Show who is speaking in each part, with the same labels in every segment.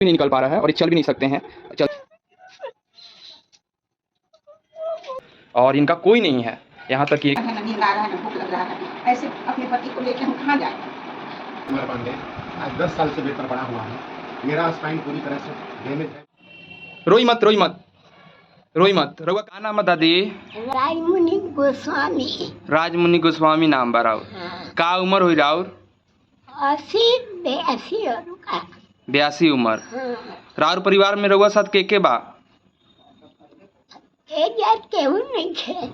Speaker 1: भी नहीं निकल पा रहा है और ये चल भी नहीं सकते हैं। चल और इनका कोई नहीं है, यहाँ तक कि
Speaker 2: नींद आ रहा है, भूख लग रहा है, ऐसे अपने पति को लेकर हम कहाँ जाएं?
Speaker 3: कुमार पांडे आज 10 साल से बेड पर पड़ा हुआ है। मेरा स्पाइन पूरी तरह से डैमेज है।
Speaker 1: रोई मत रोई मत रोई मत। रउआ का नाम है दादी?
Speaker 4: राजमुनि गोस्वामी।
Speaker 1: राजमुनि गोस्वामी नाम बा राउर। का उम्र हुई राउर?
Speaker 4: 80-82 और का।
Speaker 1: 82 उम्र। राउर परिवार में रउआ साथ के बा?
Speaker 4: जात केहू नहीं है।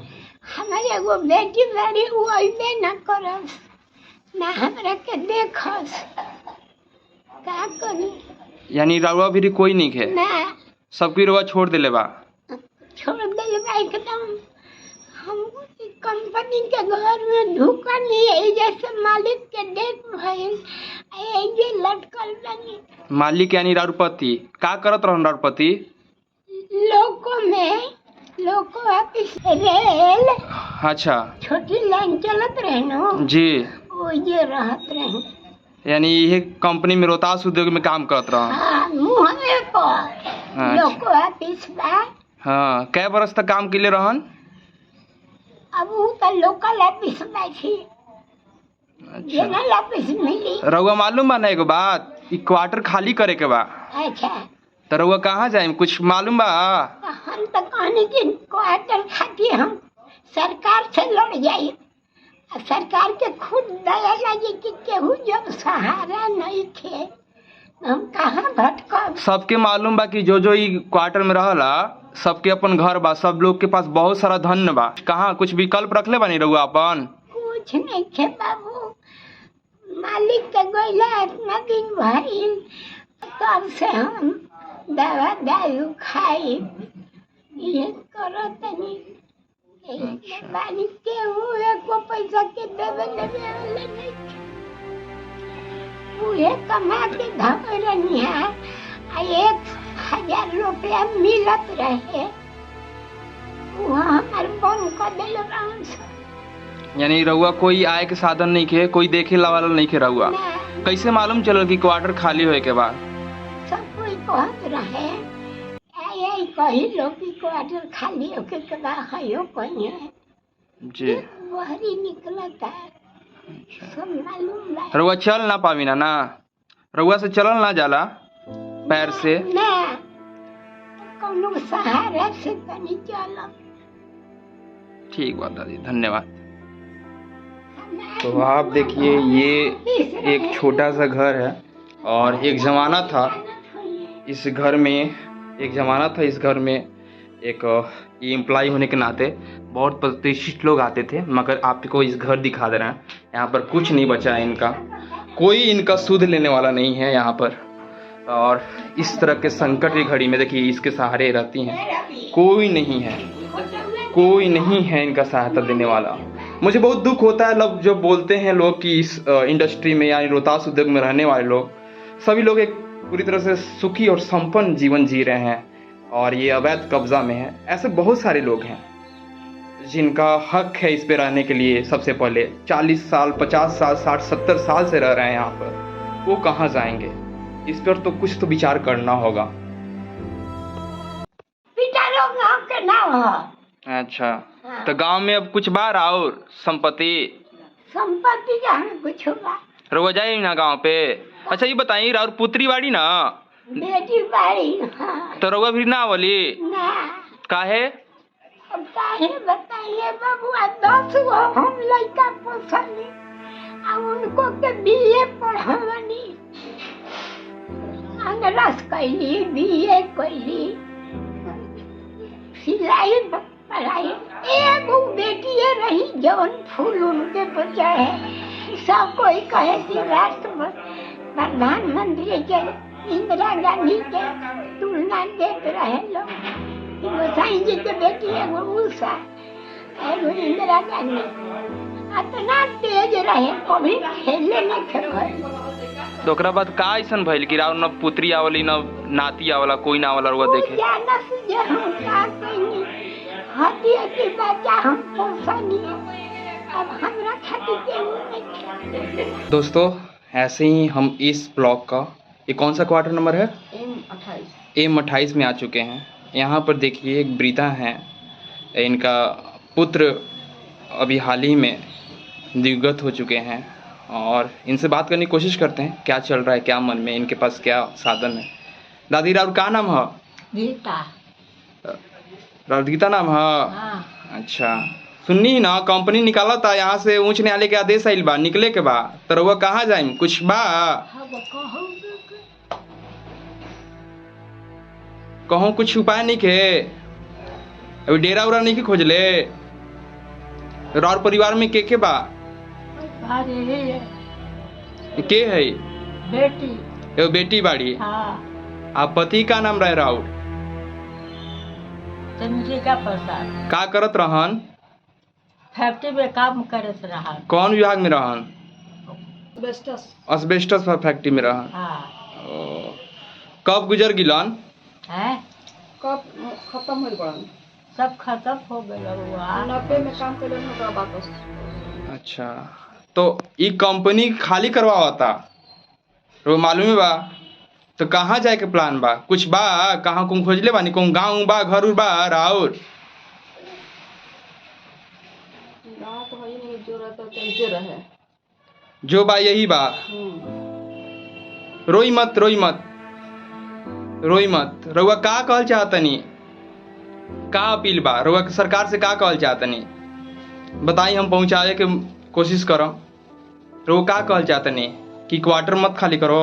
Speaker 4: हमारे एगो बेटी बड़ी वो अइबे न करस, ना हमरा के देखस, का करी?
Speaker 1: यानी रउआ भी कोई नहीं है?
Speaker 4: ना
Speaker 1: सबकी रउआ छोड़ देले बा?
Speaker 4: छोड़ दे बा एकदम। हम कंपनी के घर में ढुका नहीं है, जैसे मालिक के देख भइल ये लटकल बनी।
Speaker 1: मालिक यानी राउर पति का करत रहन? राउर पति
Speaker 4: लोको ऑफिस रेल
Speaker 1: अच्छा
Speaker 4: छोटी लाइन चलत रहे न
Speaker 1: जी,
Speaker 4: वो ये रहत रहे।
Speaker 1: यानी ये कंपनी में रोहतास उद्योग में काम करत रहन।
Speaker 4: हाँ मुहरे पर लोको ऑफिस बा।
Speaker 1: हाँ, कै बरस तक काम के लिए रहन?
Speaker 4: अब वो तो लोकल ऑफिस में थी।
Speaker 1: अच्छा,
Speaker 4: जनरल ऑफिस मिली।
Speaker 1: रउआ मालूम बा ना एगो बात, ई क्वार्टर खाली करे के बा,
Speaker 4: अच्छा
Speaker 1: तो रउआ कहाँ जाए कुछ मालूम बा?
Speaker 4: तो हम तो कहने की क्वार्टर खाती हम सरकार से लड़ जाये। सरकार के खुद दया लगे कि केहू जब सहारा नहीं थे हम कहाँ भटकब।
Speaker 1: सबके मालूम बा कि जो ई क्वार्टर में रहला सबके अपन घर बा, सब लोग के पास बहुत सारा धन बा। कहाँ कुछ विकल्प रखले बानी रउआ अपन?
Speaker 4: कुछ नहीं थे बाबू, मालिक के गोइला इतना दिन भइल, तब से हम दवा दारू खाई ये करो तनी। मालिक के हूँ एको पैसा के देवे लेवे वाले नहीं थे। उहे कमा के धके रहनी है। 1000 रुपया मिलत रहे, वो हमार बंद कर दिल रहन से।
Speaker 1: यानी रउआ कोई आय के साधन नहीं खे, कोई देखे ला वाला नहीं खे रउआ? कैसे मालूम चलल कि क्वार्टर खाली होए के बाद?
Speaker 4: सब कोई कहत रहे यही कही लोग की क्वार्टर खाली होके के बाद हयो कहीं है
Speaker 1: जी,
Speaker 4: बहरी निकलता है, सब मालूम बा।
Speaker 1: रउआ चल ना पावी ना? रउआ से चलल ना जाला पैर से?
Speaker 4: ना कौनो सहारा से तनी चलम।
Speaker 1: ठीक बात दादी, धन्यवाद। तो आप देखिए ये एक छोटा सा घर है और एक ज़माना था इस घर में एक एम्प्लॉय होने के नाते बहुत प्रतिष्ठित लोग आते थे, मगर आपको इस घर दिखा दे रहे हैं, यहाँ पर कुछ नहीं बचा है इनका, कोई इनका सुध लेने वाला नहीं है यहाँ पर। और इस तरह के संकट की घड़ी में देखिए इसके सहारे रहती हैं, कोई नहीं है इनका सहायता देने वाला। मुझे बहुत दुख होता है जब जो बोलते हैं लोग कि इस इंडस्ट्री में यानी रोहतास उद्योग में रहने वाले लोग सभी लोग एक पूरी तरह से सुखी और संपन्न जीवन जी रहे हैं और ये अवैध कब्जा में है। ऐसे बहुत सारे लोग हैं जिनका हक है इस पे रहने के लिए। सबसे पहले 40 साल 50 साल 60 70 साल से रह रहे हैं यहाँ पर, वो कहाँ जाएंगे? इस पर तो कुछ तो विचार करना होगा। अच्छा, तो गांव में अब कुछ बार और संपत्ति
Speaker 4: का कुछ होगा
Speaker 1: रउआ जाए ना गांव पे? अच्छा ये बताइए राउर पुत्री बाड़ी ना?
Speaker 4: बेटी बाड़ी। हाँ।
Speaker 1: तो रउआ भी ना आवली?
Speaker 4: ना
Speaker 1: काहे?
Speaker 4: अब काहे बताइए बबुआ, 10 गो हम लड़का पोसली और उनको के बीए पढ़ावनी, अंग्रेज कैली, बीए कैली, सिलाई पढ़ाई। एगो बेटी रही जौन फूल उनके बचा है। सब कोई कहे कि राष्ट्र प्रधानमंत्री के इंदिरा गांधी के तुलना देते रहे लोग कि गोसाई जी के बेटी एगो उषा, एगो इंदिरा गांधी। इतना तेज रहे, कभी खेले नहीं खेल।
Speaker 1: तो ओकरा बाद का ऐसन भइल कि राउर न पुत्री आवली न नाती आवला, कोई ना आवला रउआ देखे? हती बच्चा हम पोसनी, अब हमरा खातिर केहू नहीं। दोस्तों ऐसे ही हम इस ब्लॉग का ये कौन सा क्वार्टर नंबर है?
Speaker 2: M28।
Speaker 1: M28 में आ चुके हैं। यहाँ पर देखिए एक वृद्धा हैं, इनका पुत्र अभी हाल ही में दिवंगत हो चुके हैं और इनसे बात करने की कोशिश करते हैं क्या चल रहा है, क्या मन में, इनके पास क्या साधन है। दादी राउर का नाम है?
Speaker 4: गीता।
Speaker 1: राउर गीता नाम है?
Speaker 4: हाँ।
Speaker 1: अच्छा, सुननी ना कंपनी निकाला था यहाँ से, उच्च न्यायालय के आदेश आइल बा निकले के बा, तो रउआ कहाँ जाइम, कुछ बा कहूँ कुछ उपाय नहीं के? अभी डेरा उरा नहीं के खोज ले? और परिवार में के बा?
Speaker 4: अरे
Speaker 1: के है?
Speaker 4: बेटी।
Speaker 1: एगो बेटी बाड़ी।
Speaker 4: हाँ।
Speaker 1: आप पति का नाम रहे राउर?
Speaker 4: चंद्रिका प्रसाद।
Speaker 1: का करत रहन?
Speaker 4: फैक्ट्री में काम करत रहा।
Speaker 1: कौन विभाग में रहन? असबेस्टस फैक्ट्री में रहन।
Speaker 4: हाँ।
Speaker 1: ओ, कब गुजर गिलन?
Speaker 4: है
Speaker 2: कब खत्म हो गया?
Speaker 4: सब खत्म हो गया हुआ।
Speaker 2: 90 में काम कर रहा वापस।
Speaker 1: अच्छा, तो ये कंपनी खाली करवावा था, वो मालूम है बा? तो कहाँ जाए के प्लान बा, कुछ बा? कहाँ कुम खोजले बानी, कुम गाँव बा, घर उर बा राउर?
Speaker 2: गाँव तो है ही नहीं, जो रहता है कैसे रहे।
Speaker 1: जो बा यही बा। रोई मत रोई मत रोई मत। रउआ का कहल चाहतनी, का अपील बा रउआ सरकार से, का कहल चाहतनी बताई, हम पहुंचाए के कोशिश करम। रउआ का कहल चाहतनी कि क्वार्टर मत खाली करो?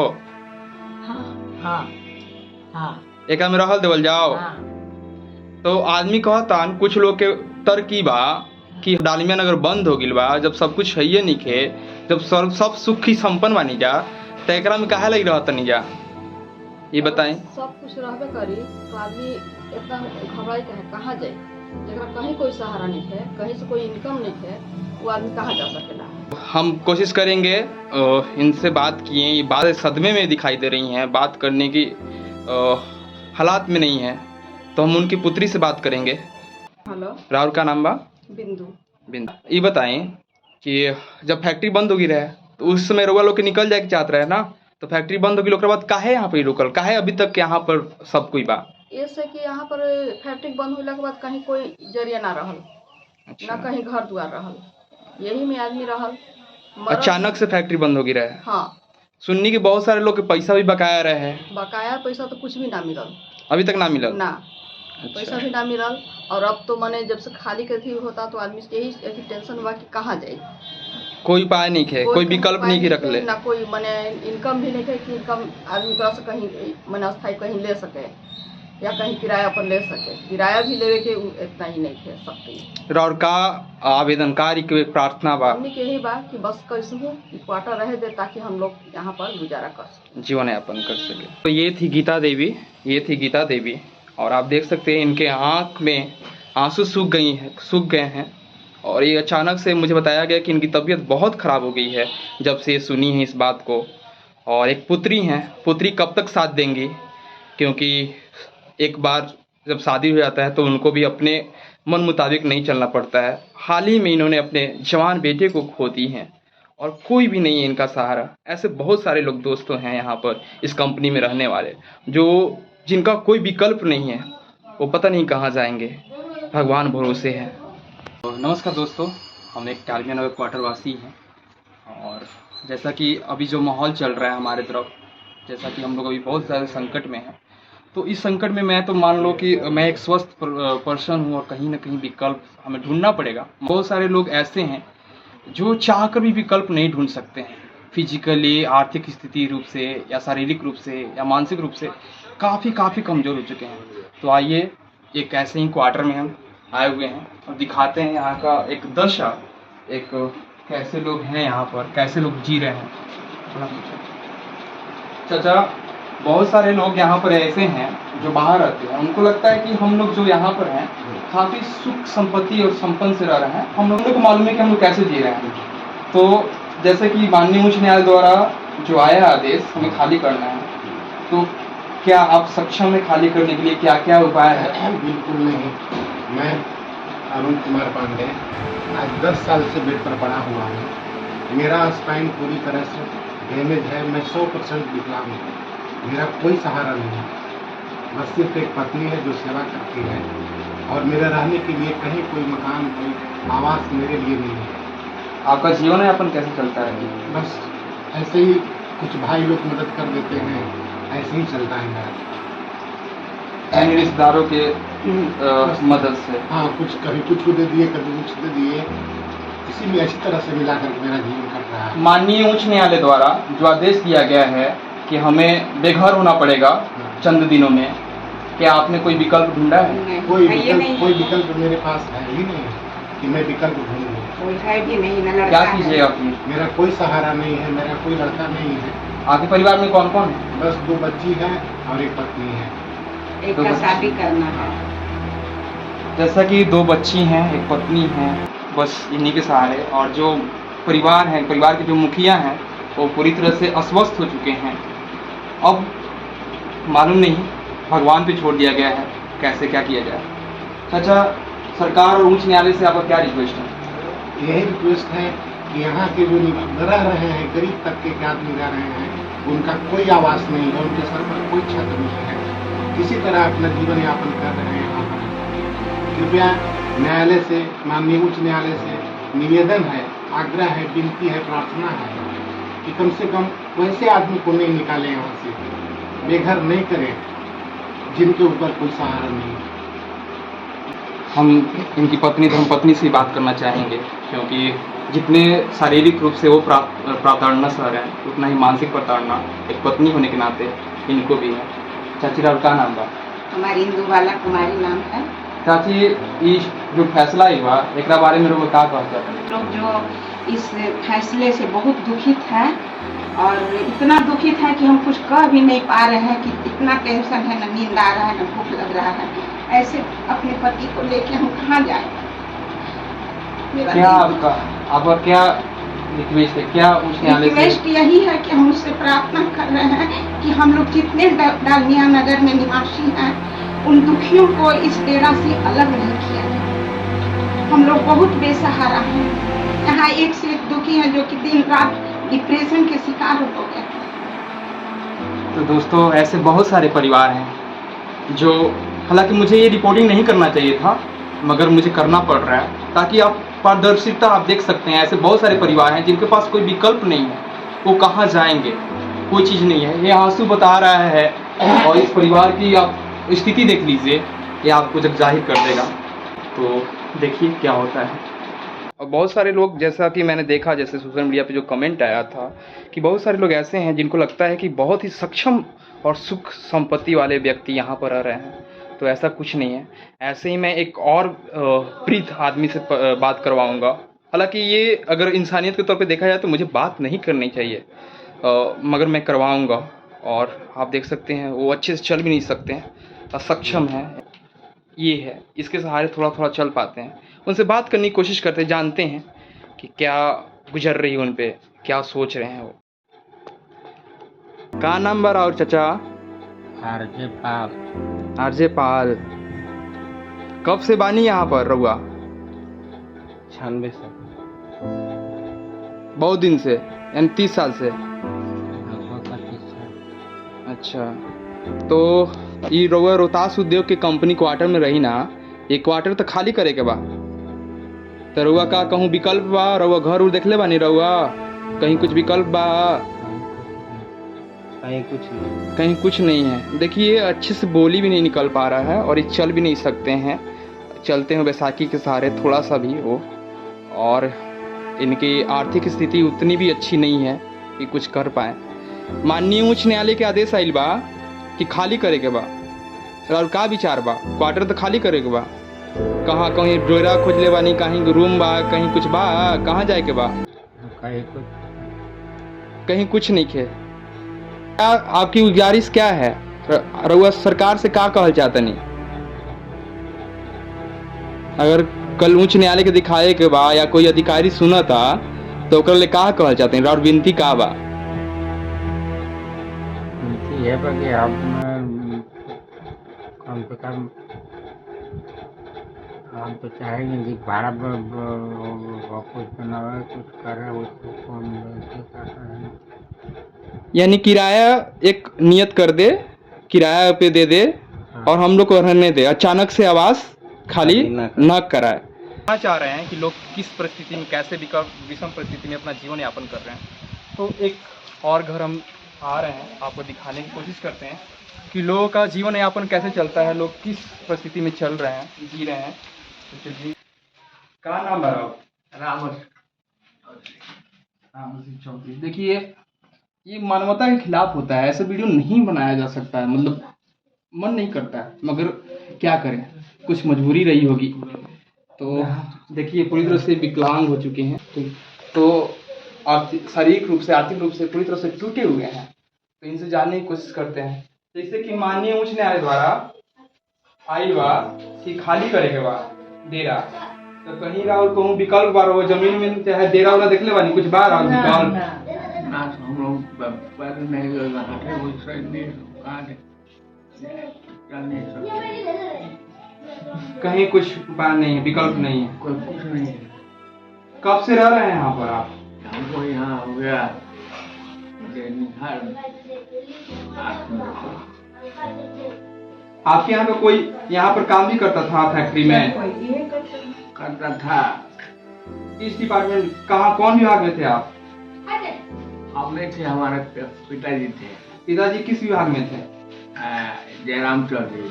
Speaker 4: हाँ हाँ हाँ।
Speaker 1: एक में रहल देवल जाओ।
Speaker 4: हाँ।
Speaker 1: तो आदमी कहता, कुछ लोग के तरकी बा कि डालमिया नगर बंद हो गिल बा, जब सब कुछ है नहीं खे, जब सब सुखी संपन्न बानी जा, तो एकरा में काहे लगी रहतनी जा, ये बताएं।
Speaker 2: सब कुछ रहबे करी तो आदमी इतना घबराई है, कहाँ जाए? जरा कहीं कोई सहारा नहीं है, कहीं से कोई इनकम नहीं है, वो आदमी कहाँ जा सकेला?
Speaker 1: हम कोशिश करेंगे, इनसे बात किए, ये बात सदमे में दिखाई दे रही हैं, बात करने की हालात में नहीं है, तो हम उनकी पुत्री से बात करेंगे।
Speaker 2: हेलो,
Speaker 1: राहुल का नाम बा?
Speaker 2: बिंदु।
Speaker 1: बिंदु। ये बताएं कि जब फैक्ट्री बंद होगी रहे तो उस समय रउआ लोग के निकल जाए के चाहत रहे ना, तो फैक्ट्री बंद होगी, ओकरा बाद काहे यहाँ पे रुकल, काहे अभी तक यहाँ पर सब कोई बा?
Speaker 2: ऐसे कि यहाँ पर फैक्ट्री बंद होला के बाद कहीं कोई जरिया ना रहल।
Speaker 1: अच्छा।
Speaker 2: ना कहीं घर द्वार रहल, यही में आदमी रहल।
Speaker 1: अचानक से फैक्ट्री बंद होगी रहे?
Speaker 2: हाँ।
Speaker 1: सुननी कि बहुत सारे लोग के पैसा भी बकाया रहे हैं।
Speaker 2: बकाया पैसा तो कुछ भी ना मिलल
Speaker 1: अभी तक ना मिलल
Speaker 2: ना।
Speaker 1: अच्छा।
Speaker 2: पैसा भी ना मिलल। और अब तो मैंने जब से खाली करती होता तो आदमी यही टेंशन हुआ कि कहाँ जाए,
Speaker 1: कोई उपाय नहीं है, कोई विकल्प नहीं की रख ले
Speaker 2: ना, कोई मैंने इनकम भी नहीं है कि इनकम आदमी से कहीं मैंने अस्थायी कहीं ले सके या कहीं किराया पर ले सके, किराया भी लेवे के इतना ही नहीं है सकती।
Speaker 1: और का आवेदनकारी की प्रार्थना बा
Speaker 2: आदमी के यही बा कि बस कैसे हो क्वार्टर रह दे ताकि हम लोग यहाँ पर गुजारा कर सके,
Speaker 1: जीवन यापन कर सके। तो ये थी गीता देवी, ये थी गीता देवी, और आप देख सकते हैं इनके आँख में आंसू सूख गए हैं और ये अचानक से मुझे बताया गया कि इनकी तबीयत बहुत ख़राब हो गई है जब से ये सुनी है इस बात को। और एक पुत्री हैं, पुत्री कब तक साथ देंगी, क्योंकि एक बार जब शादी हो जाता है तो उनको भी अपने मन मुताबिक नहीं चलना पड़ता है। हाल ही में इन्होंने अपने जवान बेटे को खो दी हैं और कोई भी नहीं है इनका सहारा। ऐसे बहुत सारे लोग दोस्तों हैं यहाँ पर इस कंपनी में रहने वाले, जो जिनका कोई विकल्प नहीं है, वो पता नहीं कहाँ जाएंगे, भगवान भरोसे है। तो नमस्कार दोस्तों, हम एक डालमिया नगर क्वार्टर वासी हैं और जैसा कि अभी जो माहौल चल रहा है हमारे तरफ, जैसा कि हम लोग अभी बहुत ज़्यादा संकट में हैं, तो इस संकट में मैं तो मान लो कि मैं एक स्वस्थ पर्सन हूँ और कहीं ना कहीं विकल्प हमें ढूंढना पड़ेगा। बहुत सारे लोग ऐसे हैं जो चाहकर भी विकल्प नहीं ढूंढ सकते हैं, फिजिकली, आर्थिक स्थिति रूप से या शारीरिक रूप से या मानसिक रूप से काफ़ी कमज़ोर हो चुके हैं। तो आइए एक ऐसे ही क्वार्टर में हम आए हुए हैं और दिखाते हैं यहाँ का एक दशा, एक कैसे लोग हैं यहाँ पर, कैसे लोग जी रहे हैं। चाचा, बहुत सारे लोग यहाँ पर ऐसे हैं जो बाहर रहते हैं, उनको लगता है कि हम लोग जो यहाँ पर हैं काफ़ी सुख संपत्ति और संपन्न से रह रहे हैं, हम लोगों को मालूम है कि हम लोग कैसे जी रहे हैं। तो जैसे कि माननीय उच्च न्यायालय द्वारा जो आया आदेश हमें खाली करना है, तो क्या आप सक्षम है खाली करने के लिए, क्या क्या उपाय है?
Speaker 3: बिल्कुल नहीं। मैं अरुण कुमार पांडे आज 10 साल से बेड पर पड़ा हुआ हूँ। मेरा स्पाइन पूरी तरह से डैमेज है, मैं 100% विकलांग हूँ। मेरा कोई सहारा नहीं है, बस सिर्फ एक पत्नी है जो सेवा करती है, और मेरे रहने के लिए कहीं कोई मकान, कोई आवास मेरे लिए नहीं है।
Speaker 1: आपका जीवन यापन कैसे चलता है?
Speaker 3: बस ऐसे ही कुछ भाई लोग मदद कर देते हैं, ऐसे ही चलता है मेरा।
Speaker 1: यानी रिश्तेदारों के मदद से?
Speaker 3: हाँ, कुछ कभी कुछ को दे दिए, कभी कुछ दे दिए, इसी में अच्छी तरह से मिलाकर मेरा जीवन कट रहा है।
Speaker 1: माननीय उच्च न्यायालय द्वारा जो आदेश दिया गया है कि हमें बेघर होना पड़ेगा चंद दिनों में, क्या आपने कोई विकल्प ढूंढा है?
Speaker 3: कोई विकल्प मेरे पास है ही नहीं कि मैं विकल्प ढूंढूं।
Speaker 2: कोई है भी नहीं, न लड़का
Speaker 1: क्या
Speaker 2: है।
Speaker 1: कीजिएगा फिर?
Speaker 3: मेरा कोई सहारा नहीं है, मेरा कोई लड़का नहीं है,
Speaker 1: आपके परिवार में कौन कौन है?
Speaker 3: बस 2 बच्ची है और एक पत्नी है।
Speaker 2: एक का शादी करना है।
Speaker 1: जैसा कि 2 बच्ची हैं, एक पत्नी है, बस इन्हीं के सहारे, और जो परिवार है, परिवार के जो मुखिया हैं वो पूरी तरह से अस्वस्थ हो चुके हैं। अब मालूम नहीं, भगवान पे छोड़ दिया गया है कैसे क्या किया जाए। चाचा, सरकार और उच्च न्यायालय से आपका क्या रिक्वेस्ट है?
Speaker 3: यही रिक्वेस्ट है कि यहाँ के जो रह रहे हैं, गरीब तबके के आदमी रह रहे हैं, उनका कोई आवास नहीं है, उनके सर पर कोई छत नहीं है, किसी तरह अपना जीवन यापन कर रहे हैं यहाँ पर। कृपया न्यायालय से, माननीय उच्च न्यायालय से निवेदन है, आग्रह है, विनती है, प्रार्थना है कि कम से कम वैसे आदमी को नहीं निकालें यहाँ से, बेघर नहीं करें जिनके ऊपर कोई सहारा नहीं है।
Speaker 1: हम इनकी पत्नी धर्मपत्नी से बात करना चाहेंगे, क्योंकि जितने शारीरिक रूप से वो प्रताड़ना सह रहे हैं, उतना ही मानसिक प्रताड़ना एक पत्नी होने के नाते इनको भी है। चाची, राव का नाम बा?
Speaker 2: हमारी इंदुबाला कुमारी नाम है।
Speaker 1: चाची, ये जो फैसला हुआ एक बारे में लोग का कहते हैं?
Speaker 5: लोग जो इस फैसले से बहुत दुखित हैं, और इतना दुखित है कि हम कुछ कह भी नहीं पा रहे हैं कि इतना टेंशन है, न नींद आ रहा है, न भूख लग रहा है। ऐसे अपने पति को लेके हम कहाँ जाएं?
Speaker 1: क्या आपका क्या रिक्वेस्ट है? क्या उस न्यायालय से?
Speaker 5: रिक्वेस्ट यही है कि हम उससे प्रार्थना कर रहे हैं कि हम लोग जितने डालमिया नगर में निवासी हैं, उन दुखियों को इस डेरा से अलग नहीं किया जाए। हम लोग बहुत बेसहारा हैं, यहाँ एक से एक दुखी हैं जो कि दिन रात डिप्रेशन के शिकार हो गए।
Speaker 1: तो दोस्तों, ऐसे बहुत सारे परिवार हैं जो, हालांकि मुझे ये रिपोर्टिंग नहीं करना चाहिए था, मगर मुझे करना पड़ रहा है ताकि आप पारदर्शिता आप देख सकते हैं। ऐसे बहुत सारे परिवार हैं जिनके पास कोई विकल्प नहीं है, वो कहाँ जाएंगे, कोई चीज़ नहीं है। ये आंसू बता रहा है, और इस परिवार की आप स्थिति देख लीजिए, ये आपको जब जाहिर कर देगा तो देखिए क्या होता है। और बहुत सारे लोग, जैसा कि मैंने देखा, जैसे सोशल मीडिया पे जो कमेंट आया था कि बहुत सारे लोग ऐसे हैं जिनको लगता है कि बहुत ही सक्षम और सुख संपत्ति वाले व्यक्ति यहाँ पर रह रहे हैं, तो ऐसा कुछ नहीं है। ऐसे ही मैं एक और वृद्ध आदमी से बात करवाऊँगा। हालांकि ये अगर इंसानियत के तौर पे देखा जाए तो मुझे बात नहीं करनी चाहिए, मगर मैं करवाऊँगा। और आप देख सकते हैं वो अच्छे से चल भी नहीं सकते हैं, असक्षम हैं, ये है, इसके सहारे थोड़ा थोड़ा चल पाते हैं। उनसे बात करने की कोशिश करते हैं, जानते हैं कि क्या गुजर रही है उन पे, क्या सोच रहे हैं वो। का नाम बा और चाचा?
Speaker 6: आरजे पाल।
Speaker 1: आरजे पाल, कब से बानी यहाँ पर रहुआ?
Speaker 6: 96 से।
Speaker 1: बहुत दिन से, यानी 30 साल से?
Speaker 6: लगभग 25 साल।
Speaker 1: अच्छा, तो ये रहुआ रोहतास उद्योग के कंपनी क्वार्टर में रही ना, ये क्वार्टर तो खाली करे के बा, तो रहुआ का कहूँ विकल्प बा? रहुआ घर उर देख ले बानी रहुआ, कहीं कुछ विकल्प बा?
Speaker 6: कहीं कुछ नहीं।
Speaker 1: कहीं कुछ नहीं है। देखिए, अच्छे से बोली भी नहीं निकल पा रहा है और ये चल भी नहीं सकते हैं, चलते हैं बैसाखी के सहारे थोड़ा सा भी वो, और इनकी आर्थिक स्थिति उतनी भी अच्छी नहीं है कि कुछ कर पाए। माननीय उच्च न्यायालय के आदेश आइल बा कि खाली करे के बा, और का विचार बा? क्वार्टर तो खाली करे के बा, कहाँ कहीं डोरा खोज ले बानी, कहीं रूम बा, कहीं कुछ बा, कहाँ जाए के बा? कहीं कुछ नहीं खे। क्या आपकी गुजारिश क्या है? रउआ सरकार से का कहल चाहता नहीं? अगर कल उच्च न्यायालय के दिखाए के बा या कोई अधिकारी सुना था तो ओकरा ले का कहल चाहते हैं? और विनती का बा?
Speaker 6: विनती है कि आप कम से कम हम तो चाहेंगे कि भाड़ा कुछ बनावे, कुछ करे, उसको कम कर रहे हैं।
Speaker 1: यानी किराया एक नियत कर दे, किराया पे दे दे और हम लोग को रहने दे, अचानक से आवास खाली न कराए। कहना चाह रहे हैं कि लोग किस परिस्थिति में, कैसे विषम परिस्थिति में अपना जीवन यापन कर रहे हैं। तो एक और घर हम आ रहे हैं, आपको दिखाने की कोशिश करते हैं कि लोगों का जीवन यापन कैसे चलता है, लोग किस परिस्थिति में चल रहे हैं, जी रहे हैं। तो चलिए, क्या नाम है राम चौधरी। देखिए, ये मानवता के खिलाफ होता है, ऐसा वीडियो नहीं बनाया जा सकता है, मतलब मन नहीं करता है, मगर क्या करें, कुछ मजबूरी रही होगी। तो देखिए, पूरी तरह से विकलांग हो चुके हैं, ठीक, तो शारीरिक रूप से, आर्थिक रूप से पूरी तरह से टूटे हुए हैं। तो इनसे जानने की कोशिश करते हैं, जैसे कि माननीय उच्च न्यायालय द्वारा आई बा कि खाली करे के बा डेरा, तो कहीं और कहूँ विकल्प बार हो, जमीन में चाहे डेरा वाला देख ले बानी, कुछ बार और विकल्प
Speaker 6: हम लोग पर नहीं लगाते, वो नहीं
Speaker 1: कहीं कुछ उपाय नहीं है, विकल्प नहीं है,
Speaker 6: कोई कुछ नहीं है।
Speaker 1: कब से रह रहे हैं यहाँ पर आप?
Speaker 6: हमको यहाँ हो गया
Speaker 1: आपके यहाँ पे कोई यहाँ पर काम भी करता था फैक्ट्री में?
Speaker 6: करता था।
Speaker 1: इस डिपार्टमेंट कहाँ, कौन विभाग में थे आप?
Speaker 6: हमने थे, हमारे पिताजी थे।
Speaker 1: पिताजी किस विभाग में थे?
Speaker 6: जयराम चौधरी।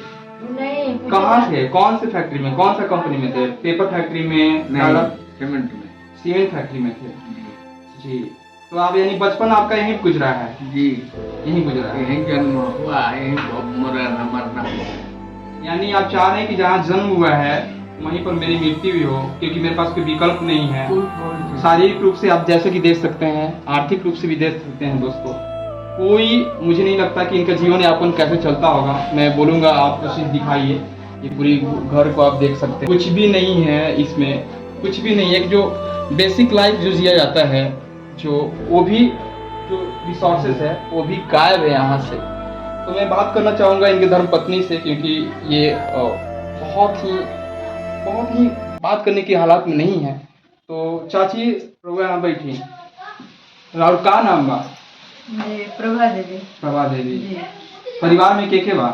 Speaker 1: कहाँ थे, कौन से फैक्ट्री में, कौन सा कंपनी में थे? पेपर फैक्ट्री में?
Speaker 6: नहीं, सीमेंट में।
Speaker 1: सीमेंट फैक्ट्री में थे जी। तो आप यानी बचपन आपका यहीं गुजरा है?
Speaker 6: जी,
Speaker 1: यहीं गुजरा है,
Speaker 6: यहीं जन्म हुआ, यहीं मरना हुआ।
Speaker 1: यानी आप चाह रहे हैं कि जहाँ जन्म हुआ है वहीं पर मेरी मृत्यु भी हो, क्योंकि मेरे पास कोई विकल्प नहीं है। शारीरिक रूप से आप जैसे कि देख सकते हैं, आर्थिक रूप से भी देख सकते हैं दोस्तों, कोई मुझे नहीं लगता कि इनका जीवन यापन कैसे चलता होगा। मैं बोलूँगा आप कोशिश दिखाइए, ये पूरी घर को आप देख सकते हैं, कुछ भी नहीं है इसमें, कुछ भी नहीं। एक जो बेसिक लाइफ जो जिया जाता है, जो वो भी जो रिसोर्सेज है वो भी गायब है यहाँ से। तो मैं बात करना चाहूँगा इनके धर्मपत्नी से, क्योंकि ये बहुत ही बात करने की हालात में नहीं है। तो चाची रोगा यहाँ बैठी, और का नाम बा?
Speaker 7: प्रभा देवी।
Speaker 1: प्रभा देवी। परिवार में के बा?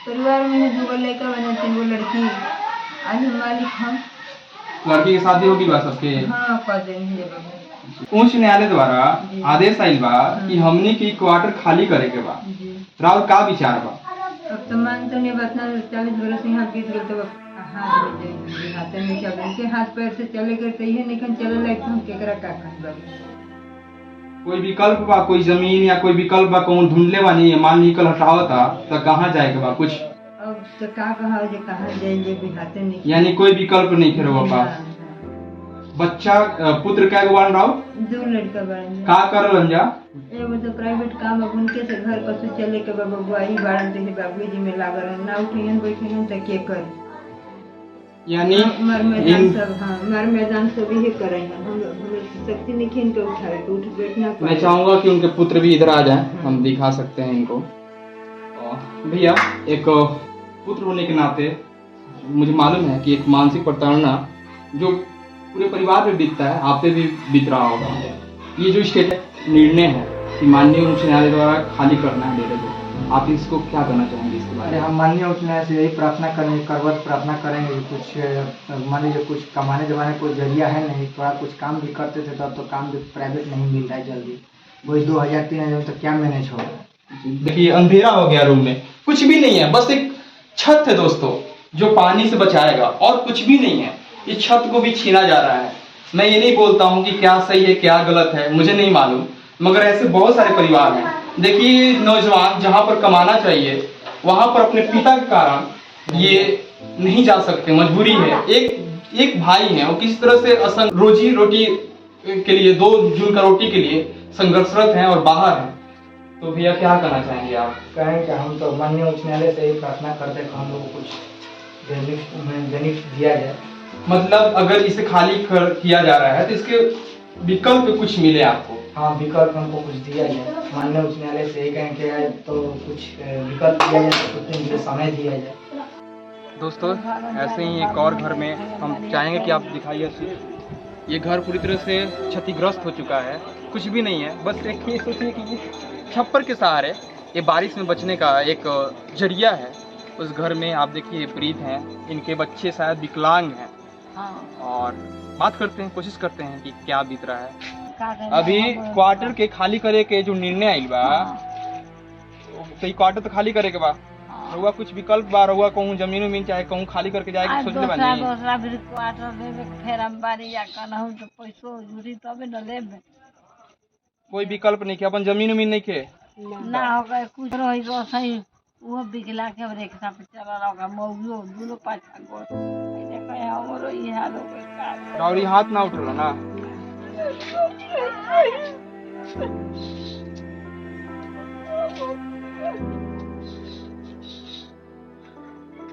Speaker 7: परिवार में 2 लड़का बने, 3 लड़की। आज हम मालिक हम।
Speaker 1: लड़की की शादी होगी बा सबके?
Speaker 7: हाँ, 5 दिन ही है।
Speaker 1: उच्च न्यायालय द्वारा आदेश आइल बा कि हमनी की क्वार्टर खाली करे के बा, राउर का विचार बा?
Speaker 7: अब तो मान तो नहीं बतना, 40 बरस यहाँ बीत गए, तो हाथ में क्या के हाथ पैर से चले करते ही नहीं चले लायक, हम केकरा का कहबा?
Speaker 1: कोई विकल्प बा, कोई जमीन या कोई विकल्प बा कहूँ ढूंढले बानी, मान निकल हटावता तो कहाँ जाए के बा कुछ?
Speaker 7: अब तो का कहा जो कहाँ जाएंगे, बिहाते नहीं,
Speaker 1: यानी कोई विकल्प नहीं खे रहो पास। बच्चा पुत्र क्या गवान रहो?
Speaker 7: 2 लड़का बन
Speaker 1: का कर लंजा?
Speaker 7: एगो तो प्राइवेट काम, अब उनके से घर पर चले के बाबा बुआई बाड़न से बाबू जी में लागल है, ना उठियन बैठियन तो के कर,
Speaker 1: यानी
Speaker 7: मर मैदान सब, हाँ मर मैदान सब ही करे हैं। हम शक्ति नहीं खीन के उठाए तो उठ बैठना।
Speaker 1: मैं चाहूंगा कि उनके पुत्र भी इधर आ जाएं, हम दिखा सकते हैं इनको। भैया, एक पुत्र होने के नाते मुझे मालूम है कि एक मानसिक प्रताड़ना जो पूरे परिवार पे बीतता है, आप पे भी बीत रहा होगा। ये जो स्टेट निर्णय है कि माननीय उच्च न्यायालय द्वारा खाली करना है डेरे को, आप इसको क्या कहना चाहेंगे इसके बारे में?
Speaker 8: हम माननीय उच्च न्यायालय से यही प्रार्थना प्रार्थना करेंगे कि कुछ मान लीजिए कुछ कमाने जमाने कोई जरिया है नहीं, थोड़ा कुछ काम भी करते थे तब, तो काम भी प्राइवेट नहीं मिल रहा है जल्दी, वही 2000-3000 तो क्या मैनेज होगा?
Speaker 1: देखिए, अंधेरा हो गया रूम में, कुछ भी नहीं है, बस एक छत है दोस्तों जो पानी से बचाएगा, और कुछ भी नहीं है। इस छत को भी छीना जा रहा है। मैं ये नहीं बोलता हूँ कि क्या सही है क्या गलत है, मुझे नहीं मालूम, मगर ऐसे बहुत सारे परिवार हैं। देखिए, नौजवान जहाँ पर कमाना चाहिए वहां पर अपने पिता के कारण ये नहीं जा सकते, मजबूरी है। एक भाई है, वो किस तरह से रोजी रोटी के लिए, 2 जून का रोटी के लिए संघर्षरत हैं और बाहर हैं। तो भैया क्या कहना चाहेंगे आप?
Speaker 8: कहेंगे हम तो माननीय उच्च न्यायालय से यही प्रार्थना करते हैं कि हम लोग को कुछ बेनिफिट दिया जाए,
Speaker 1: मतलब अगर इसे खाली किया जा रहा है तो इसके विकल्प कुछ मिले आपको?
Speaker 8: हाँ, विकल्प हमको कुछ दिया जाए, माननीय उच्च न्यायालय से यही कहेंगे तो कुछ विकल्प दिया जाए, तो कुछ दिन के समय दिया जाए।
Speaker 1: दोस्तों, ऐसे ही एक और घर में हम चाहेंगे कि आप दिखाइए। ये घर पूरी तरह से क्षतिग्रस्त हो चुका है, कुछ भी नहीं है, बस एक ही सोचिए कि छप्पर के सहारे ये बारिश में बचने का एक जरिया है। उस घर में आप देखिए वृद्ध हैं, इनके बच्चे शायद विकलांग हैं। और बात करते हैं, कोशिश करते हैं कि क्या बीत रहा है। अभी क्वार्टर के खाली करे के जो निर्णय आइल बा, तो क्वार्टर तो खाली करे के बा, रउआ कुछ विकल्प बा? रउआ कहूँ जमीन उमीन चाहे कहूँ खाली करके जाए के सोचले बानी?
Speaker 4: दूसरा भी क्वार्टर लेवे के फेर हम बारी या कहूँ तो पैसो जुड़ी तबे न लेबे।
Speaker 1: कोई विकल्प नहीं के, अपन जमीन उमीन नहीं के
Speaker 4: ना हो गए कुछ रही तो सही वो बिकला के रिक्शा पे चला रहा मौगियो दूनो पाछा गो ऐसे कहे हमरो ई हाल हो गइल।
Speaker 1: और ये हाथ ना उठल ना।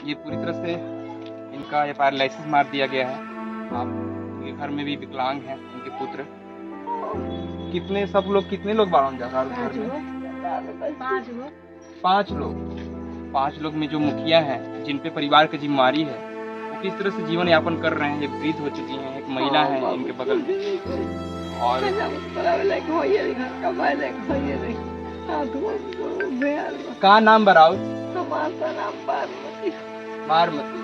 Speaker 1: ये पूरी तरह से इनका ये पैरालिसिस मार दिया गया है। आप ये घर में भी विकलांग हैं इनके पुत्र। कितने सब लोग कितने लोग बारह जा घर में? 5 लोग में जो मुखिया हैं, जिन पे परिवार की जिम्मेदारी है, वो किस तरह से जीवन यापन कर रहे हैं। एक वृद्ध हो चुकी हैं, एक महिला है इनके बगल में, और का नाम बराउ? बारमती।